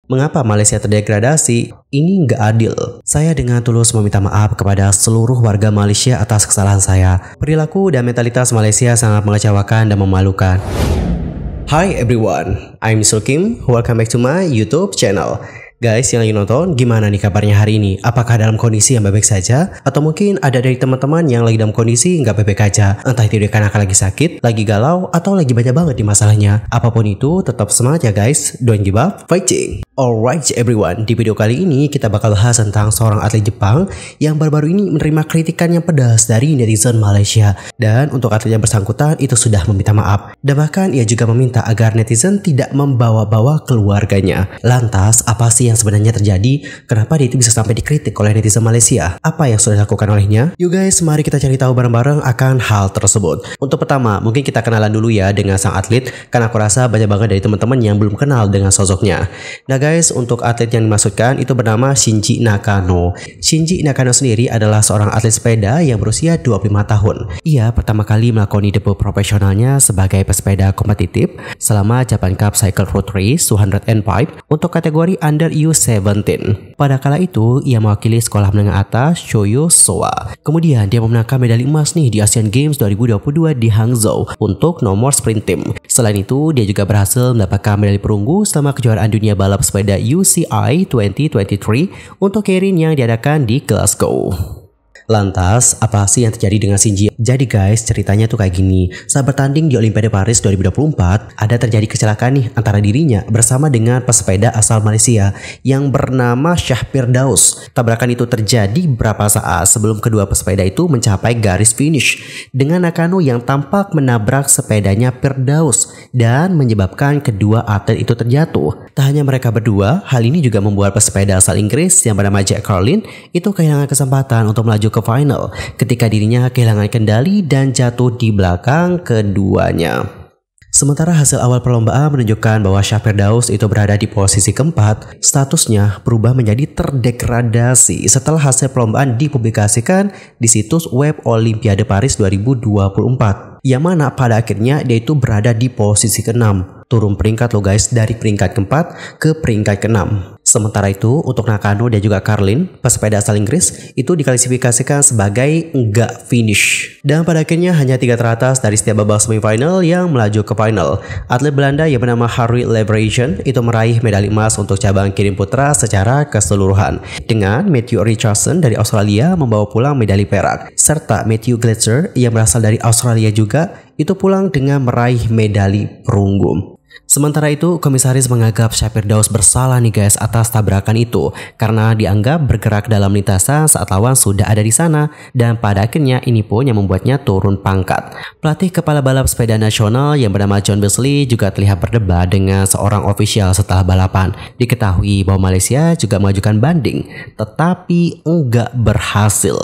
Mengapa Malaysia terdegradasi? Ini nggak adil. Saya dengan tulus meminta maaf kepada seluruh warga Malaysia atas kesalahan saya. Perilaku dan mentalitas Malaysia sangat mengecewakan dan memalukan. Hi everyone, I'm Sulkim. Welcome back to my YouTube channel. Guys yang lagi nonton, gimana nih kabarnya hari ini? Apakah dalam kondisi yang baik-baik saja? Atau mungkin ada dari teman-teman yang lagi dalam kondisi nggak baik-baik aja? Entah itu karena lagi sakit, lagi galau, atau lagi banyak banget di masalahnya. Apapun itu, tetap semangat ya guys. Don't give up, fighting! Alright everyone, di video kali ini kita bakal bahas tentang seorang atlet Jepang yang baru-baru ini menerima kritikan yang pedas dari netizen Malaysia. Dan untuk atlet yang bersangkutan itu sudah meminta maaf. Dan bahkan ia juga meminta agar netizen tidak membawa-bawa keluarganya. Lantas, apa sih yang sebenarnya terjadi? Kenapa dia itu bisa sampai dikritik oleh netizen Malaysia? Apa yang sudah dilakukan olehnya? Yuk guys, mari kita cari tahu bareng-bareng akan hal tersebut. Untuk pertama, mungkin kita kenalan dulu ya dengan sang atlet, karena aku rasa banyak banget dari teman-teman yang belum kenal dengan sosoknya. Nah guys, untuk atlet yang dimaksudkan itu bernama Shinji Nakano. Shinji Nakano sendiri adalah seorang atlet sepeda yang berusia 25 tahun. Ia pertama kali melakoni debut profesionalnya sebagai pesepeda kompetitif selama Japan Cup Cycle Road Race 205 untuk kategori Under U17. Pada kala itu, ia mewakili sekolah menengah atas Shoyo Soa. Kemudian dia memenangkan medali emas nih di Asian Games 2022 di Hangzhou untuk nomor sprint team. Selain itu, dia juga berhasil mendapatkan medali perunggu selama kejuaraan dunia balap sepeda UCI 2023 untuk Keirin yang diadakan di Glasgow. Lantas, apa sih yang terjadi dengan Shinji? Jadi guys, ceritanya tuh kayak gini. Saat bertanding di Olimpiade Paris 2024, ada terjadi kecelakaan nih antara dirinya bersama dengan pesepeda asal Malaysia yang bernama Shah Firdaus. Tabrakan itu terjadi beberapa saat sebelum kedua pesepeda itu mencapai garis finish, dengan Nakano yang tampak menabrak sepedanya Firdaus dan menyebabkan kedua atlet itu terjatuh. Tak hanya mereka berdua, hal ini juga membuat pesepeda asal Inggris yang bernama Jack Carlin itu kehilangan kesempatan untuk melaju ke final ketika dirinya kehilangan kendali dan jatuh di belakang keduanya. Sementara hasil awal perlombaan menunjukkan bahwa Shah Firdaus itu berada di posisi keempat, statusnya berubah menjadi terdegradasi setelah hasil perlombaan dipublikasikan di situs web Olimpiade Paris 2024. Yang mana pada akhirnya dia itu berada di posisi ke-6. Turun peringkat loh guys, dari peringkat ke-4 ke peringkat ke-6. Sementara itu, untuk Nakano dan juga Carlin, pesepeda asal Inggris, itu diklasifikasikan sebagai enggak finish. Dan pada akhirnya hanya 3 teratas dari setiap babak semifinal yang melaju ke final. Atlet Belanda yang bernama Harry Leverhagen itu meraih medali emas untuk cabang kirim putra secara keseluruhan. Dengan Matthew Richardson dari Australia membawa pulang medali perak. Serta Matthew Gletser yang berasal dari Australia juga, itu pulang dengan meraih medali perunggu. Sementara itu, komisaris menganggap Shah Firdaus bersalah nih guys atas tabrakan itu karena dianggap bergerak dalam lintasan saat lawan sudah ada di sana, dan pada akhirnya ini pun yang membuatnya turun pangkat. Pelatih kepala balap sepeda nasional yang bernama John Beasley juga terlihat berdebat dengan seorang ofisial setelah balapan. Diketahui bahwa Malaysia juga mengajukan banding, tetapi enggak berhasil.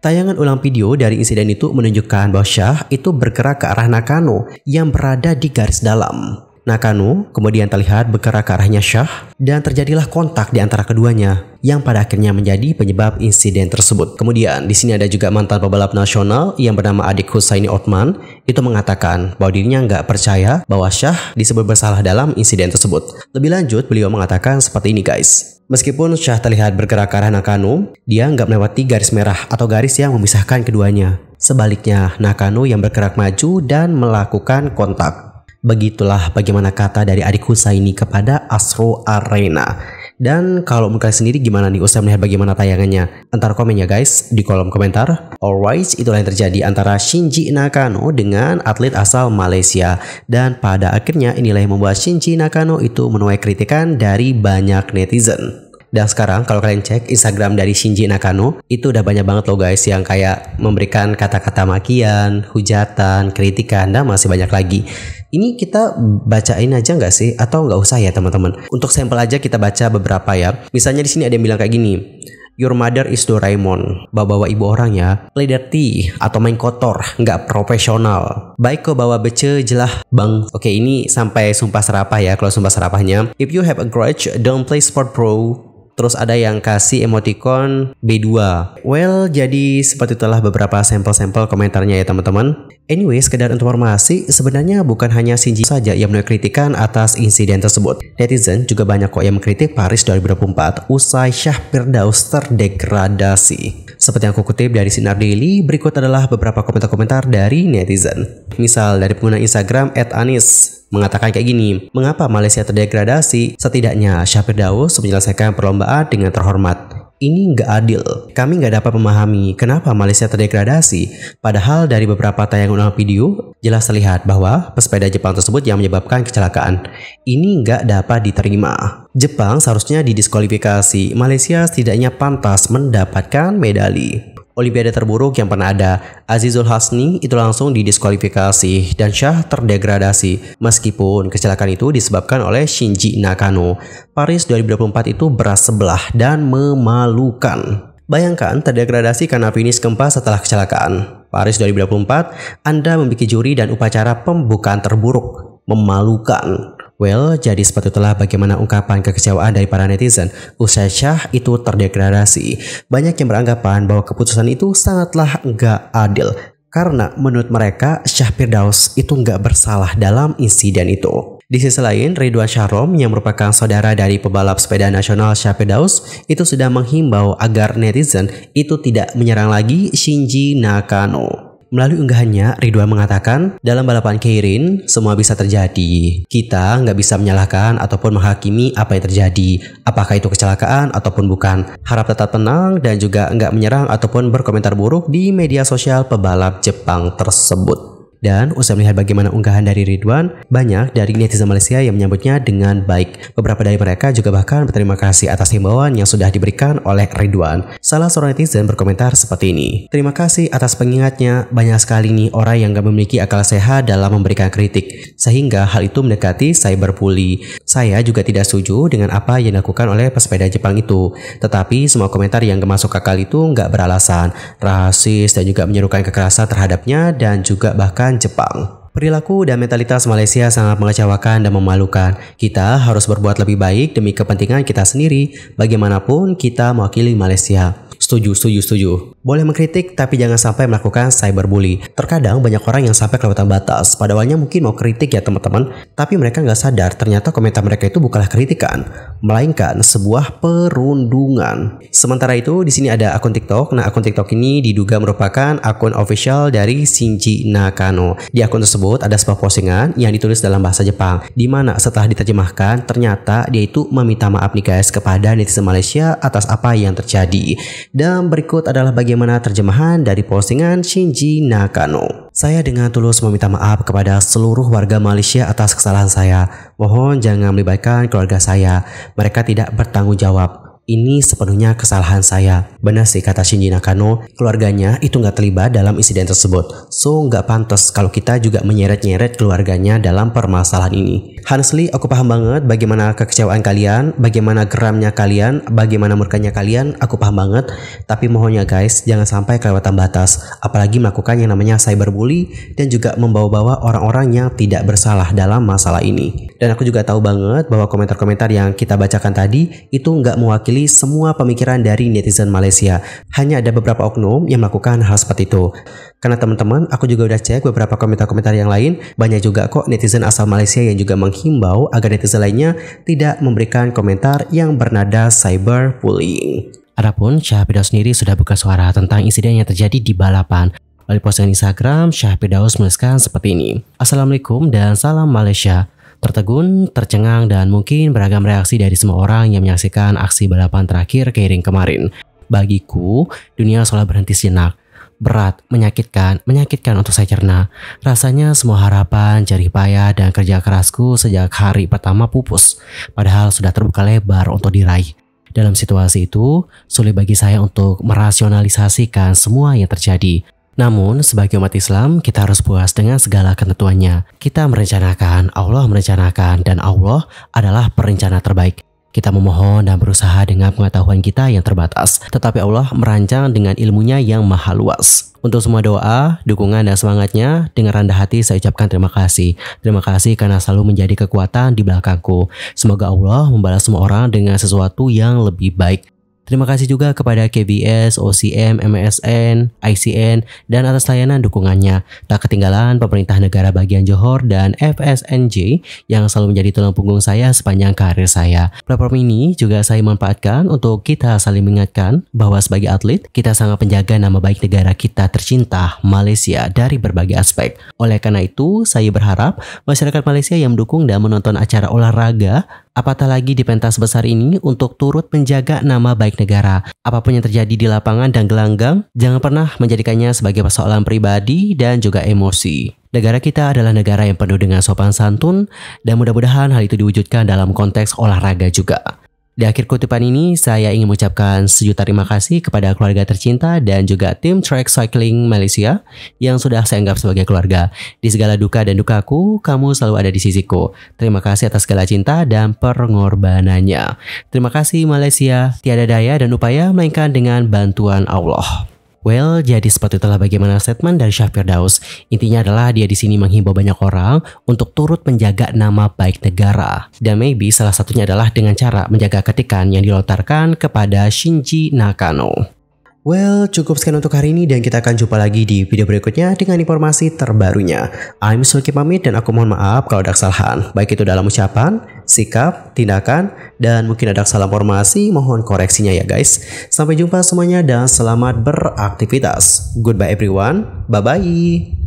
Tayangan ulang video dari insiden itu menunjukkan bahwa Shah itu bergerak ke arah Nakano yang berada di garis dalam. Nakano kemudian terlihat bergerak ke arahnya Shah dan terjadilah kontak di antara keduanya yang pada akhirnya menjadi penyebab insiden tersebut. Kemudian di sini ada juga mantan pebalap nasional yang bernama Adik Husaini Othman itu mengatakan bahwa dirinya nggak percaya bahwa Shah disebut bersalah dalam insiden tersebut. Lebih lanjut, beliau mengatakan seperti ini guys. Meskipun Shah terlihat bergerak ke arah Nakano, dia nggak melewati garis merah atau garis yang memisahkan keduanya. Sebaliknya, Nakano yang bergerak maju dan melakukan kontak. Begitulah bagaimana kata dari Adik Husaini kepada Astro Arena. Dan kalau menurut kalian sendiri gimana nih usai melihat bagaimana tayangannya? Antara komen ya guys di kolom komentar. Alright, itulah yang terjadi antara Shinji Nakano dengan atlet asal Malaysia. Dan pada akhirnya inilah yang membuat Shinji Nakano itu menuai kritikan dari banyak netizen. Dan sekarang kalau kalian cek Instagram dari Shinji Nakano, itu udah banyak banget loh guys yang kayak memberikan kata-kata makian, hujatan, kritikan, dan masih banyak lagi. Ini kita bacain aja nggak sih? Atau nggak usah ya teman-teman? Untuk sampel aja kita baca beberapa ya. Misalnya di sini ada yang bilang kayak gini. Your mother is Doraemon. Bawa ibu orang ya. Play dirty atau main kotor, nggak profesional. Baik kok bawa bece jelah bang. Oke, ini sampai sumpah serapah ya. Kalau sumpah serapahnya, if you have a grudge, don't play sport bro. Terus ada yang kasih emoticon B2. Well, jadi seperti itulah beberapa sampel-sampel komentarnya ya teman-teman. Anyway, sekedar informasi, sebenarnya bukan hanya Shinji saja yang menuai kritikan atas insiden tersebut. Netizen juga banyak kok yang mengkritik Paris 2024 usai Syah Firdaus terdegradasi. Seperti yang aku kutip dari Sinar Daily, berikut adalah beberapa komentar-komentar dari netizen. Misal dari pengguna Instagram @anis mengatakan kayak gini, mengapa Malaysia terdegradasi? Setidaknya Syah Firdaus menyelesaikan perlombaan dengan terhormat. Ini nggak adil. Kami nggak dapat memahami kenapa Malaysia terdegradasi. Padahal dari beberapa tayangan ulang video, jelas terlihat bahwa pesepeda Jepang tersebut yang menyebabkan kecelakaan. Ini nggak dapat diterima. Jepang seharusnya didiskualifikasi. Malaysia setidaknya pantas mendapatkan medali. Olimpiade terburuk yang pernah ada, Azizul Hasni itu langsung didiskualifikasi dan Syah terdegradasi. Meskipun kecelakaan itu disebabkan oleh Shinji Nakano. Paris 2024 itu berat sebelah dan memalukan. Bayangkan terdegradasi karena finish keempat setelah kecelakaan. Paris 2024, Anda memiliki juri dan upacara pembukaan terburuk. Memalukan. Well, jadi seperti itulah bagaimana ungkapan kekecewaan dari para netizen usai Syah itu terdegradasi. Banyak yang beranggapan bahwa keputusan itu sangatlah nggak adil. Karena menurut mereka Syah Firdaus itu nggak bersalah dalam insiden itu. Di sisi lain, Ridwan Syahrom yang merupakan saudara dari pebalap sepeda nasional Syah Firdaus itu sudah menghimbau agar netizen itu tidak menyerang lagi Shinji Nakano. Melalui unggahannya, Ridwan mengatakan, dalam balapan keirin, semua bisa terjadi. Kita nggak bisa menyalahkan ataupun menghakimi apa yang terjadi. Apakah itu kecelakaan ataupun bukan. Harap tetap tenang dan juga nggak menyerang ataupun berkomentar buruk di media sosial pebalap Jepang tersebut. Dan usai melihat bagaimana unggahan dari Ridwan, banyak dari netizen Malaysia yang menyambutnya dengan baik. Beberapa dari mereka juga bahkan berterima kasih atas himbauan yang sudah diberikan oleh Ridwan. Salah seorang netizen berkomentar seperti ini. Terima kasih atas pengingatnya, banyak sekali nih orang yang gak memiliki akal sehat dalam memberikan kritik. Sehingga hal itu mendekati cyberbully. Saya juga tidak setuju dengan apa yang dilakukan oleh pesepeda Jepang itu. Tetapi semua komentar yang gak masuk akal itu gak beralasan. Rasis dan juga menyerukan kekerasan terhadapnya dan juga bahkan Jepang. Perilaku dan mentalitas Malaysia sangat mengecewakan dan memalukan. Kita harus berbuat lebih baik demi kepentingan kita sendiri, bagaimanapun kita mewakili Malaysia. Setuju. Boleh mengkritik, tapi jangan sampai melakukan cyberbully. Terkadang banyak orang yang sampai kelewatan batas. Pada awalnya mungkin mau kritik ya teman-teman, tapi mereka nggak sadar ternyata komentar mereka itu bukanlah kritikan, melainkan sebuah perundungan. Sementara itu di sini ada akun TikTok. Nah, akun TikTok ini diduga merupakan akun official dari Shinji Nakano. Di akun tersebut ada sebuah postingan yang ditulis dalam bahasa Jepang, di mana setelah diterjemahkan ternyata dia itu meminta maaf nih guys kepada netizen Malaysia atas apa yang terjadi. Dan berikut adalah bagaimana terjemahan dari postingan Shinji Nakano. Saya dengan tulus meminta maaf kepada seluruh warga Malaysia atas kesalahan saya. Mohon jangan melibatkan keluarga saya. Mereka tidak bertanggung jawab. Ini sepenuhnya kesalahan saya. Benar sih kata Shinji Nakano, keluarganya itu nggak terlibat dalam insiden tersebut. So nggak pantas kalau kita juga menyeret-nyeret keluarganya dalam permasalahan ini. Honestly, aku paham banget bagaimana kekecewaan kalian, bagaimana geramnya kalian, bagaimana murkanya kalian, aku paham banget. Tapi mohon ya guys, jangan sampai kelewatan batas. Apalagi melakukan yang namanya cyberbully dan juga membawa-bawa orang-orang yang tidak bersalah dalam masalah ini. Dan aku juga tahu banget bahwa komentar-komentar yang kita bacakan tadi itu nggak mewakili semua pemikiran dari netizen Malaysia. Hanya ada beberapa oknum yang melakukan hal seperti itu. Karena teman-teman, aku juga udah cek beberapa komentar-komentar yang lain. Banyak juga kok netizen asal Malaysia yang juga menghimbau agar netizen lainnya tidak memberikan komentar yang bernada cyberbullying. Adapun Syah Firdaus sendiri sudah buka suara tentang insiden yang terjadi di balapan. Melalui postingan Instagram, Syah Firdaus menuliskan seperti ini. Assalamualaikum dan salam Malaysia. Tertegun, tercengang, dan mungkin beragam reaksi dari semua orang yang menyaksikan aksi balapan terakhir keiring kemarin. Bagiku, dunia seolah berhenti sejenak. Berat, menyakitkan untuk saya cerna. Rasanya semua harapan, jerih payah, dan kerja kerasku sejak hari pertama pupus. Padahal sudah terbuka lebar untuk diraih. Dalam situasi itu, sulit bagi saya untuk merasionalisasikan semua yang terjadi. Namun, sebagai umat Islam, kita harus puas dengan segala ketentuannya. Kita merencanakan, Allah merencanakan, dan Allah adalah perencana terbaik. Kita memohon dan berusaha dengan pengetahuan kita yang terbatas, tetapi Allah merancang dengan ilmunya yang maha luas. Untuk semua doa, dukungan, dan semangatnya, dengan rendah hati saya ucapkan terima kasih. Terima kasih karena selalu menjadi kekuatan di belakangku. Semoga Allah membalas semua orang dengan sesuatu yang lebih baik. Terima kasih juga kepada KBS, OCM, MSN, ICN, dan atas layanan dukungannya. Tak ketinggalan pemerintah negara bagian Johor dan FSNJ yang selalu menjadi tulang punggung saya sepanjang karir saya. Platform ini juga saya manfaatkan untuk kita saling mengingatkan bahwa sebagai atlet, kita sangat menjaga nama baik negara kita tercinta, Malaysia, dari berbagai aspek. Oleh karena itu, saya berharap masyarakat Malaysia yang mendukung dan menonton acara olahraga, apatah lagi di pentas besar ini, untuk turut menjaga nama baik negara. Apapun yang terjadi di lapangan dan gelanggang, jangan pernah menjadikannya sebagai persoalan pribadi dan juga emosi. Negara kita adalah negara yang penuh dengan sopan santun, dan mudah-mudahan hal itu diwujudkan dalam konteks olahraga juga. Di akhir kutipan ini, saya ingin mengucapkan sejuta terima kasih kepada keluarga tercinta dan juga tim Track Cycling Malaysia yang sudah saya anggap sebagai keluarga. Di segala duka dan dukaku, kamu selalu ada di sisiku. Terima kasih atas segala cinta dan pengorbanannya. Terima kasih Malaysia, tiada daya dan upaya melainkan dengan bantuan Allah. Well, jadi seperti itulah bagaimana statement dari Syah Firdaus. Intinya adalah dia di sini menghimbau banyak orang untuk turut menjaga nama baik negara. Dan maybe salah satunya adalah dengan cara menjaga ketikan yang dilontarkan kepada Shinji Nakano. Well, cukup sekian untuk hari ini dan kita akan jumpa lagi di video berikutnya dengan informasi terbarunya. I'm Sulki pamit dan aku mohon maaf kalau ada kesalahan, baik itu dalam ucapan, sikap, tindakan, dan mungkin ada salah formasi, mohon koreksinya ya guys. Sampai jumpa semuanya dan selamat beraktivitas. Goodbye everyone, bye-bye.